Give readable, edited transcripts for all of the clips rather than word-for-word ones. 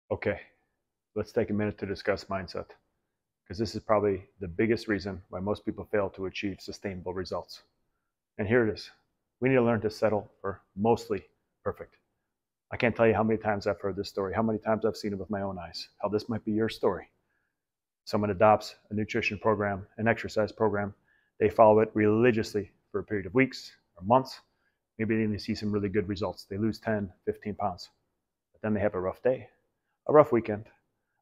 Okay, let's take a minute to discuss mindset, because this is probably the biggest reason why most people fail to achieve sustainable results. And here it is. We need to learn to settle for mostly perfect. I can't tell you how many times I've heard this story, how many times I've seen it with my own eyes, how this might be your story. Someone adopts a nutrition program, an exercise program. They follow it religiously for a period of weeks or months. Maybe they see some really good results. They lose 10, 15 pounds. But then they have a rough day, a rough weekend,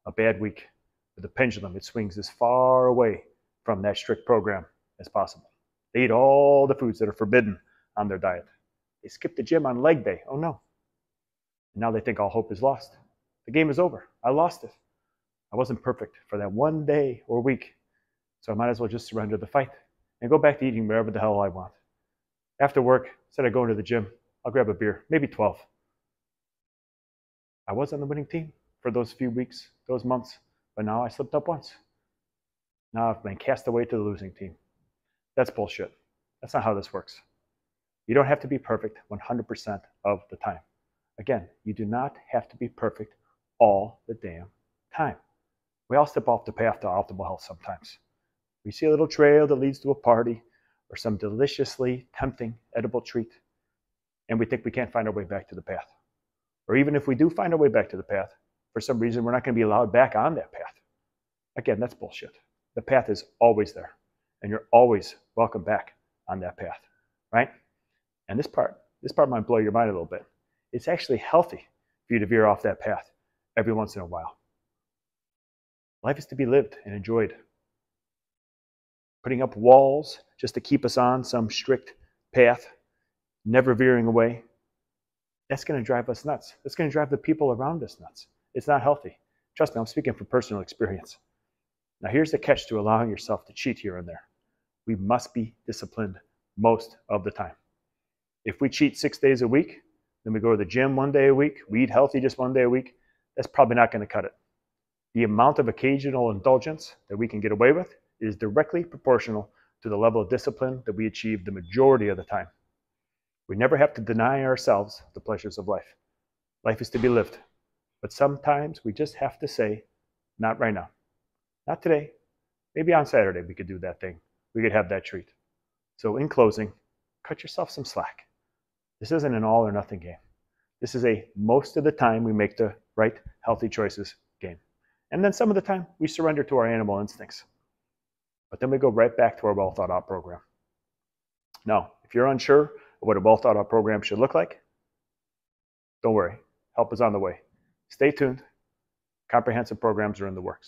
a bad week. With the pendulum, it swings as far away from that strict program as possible. They eat all the foods that are forbidden on their diet. They skip the gym on leg day. Oh no. And now they think all hope is lost. The game is over. I lost it. I wasn't perfect for that one day or week. So I might as well just surrender the fight and go back to eating whatever the hell I want. After work, instead of going to the gym, I'll grab a beer, maybe 12. I was on the winning team for those few weeks, those months, but now I slipped up once. Now I've been cast away to the losing team. That's bullshit. That's not how this works. You don't have to be perfect 100% of the time. Again, you do not have to be perfect all the damn time. We all step off the path to optimal health sometimes. We see a little trail that leads to a party or some deliciously tempting edible treat, and we think we can't find our way back to the path. Or even if we do find our way back to the path, for some reason we're not going to be allowed back on that path. Again, that's bullshit. The path is always there, and you're always welcome back on that path, right? And this part might blow your mind a little bit. It's actually healthy for you to veer off that path every once in a while. Life is to be lived and enjoyed. Putting up walls just to keep us on some strict path, never veering away, that's going to drive us nuts. That's going to drive the people around us nuts. It's not healthy. Trust me, I'm speaking from personal experience. Now here's the catch to allowing yourself to cheat here and there. We must be disciplined most of the time. If we cheat 6 days a week, then we go to the gym 1 day a week, we eat healthy just 1 day a week, that's probably not going to cut it. The amount of occasional indulgence that we can get away with is directly proportional to the level of discipline that we achieve the majority of the time. We never have to deny ourselves the pleasures of life. Life is to be lived. But sometimes we just have to say, not right now. Not today. Maybe on Saturday we could do that thing. We could have that treat. So in closing, cut yourself some slack. This isn't an all or nothing game. This is a most of the time we make the right healthy choices game. And then some of the time we surrender to our animal instincts. But then we go right back to our well thought out program. Now, if you're unsure of what a well thought out program should look like, don't worry. Help is on the way. Stay tuned. Comprehensive programs are in the works.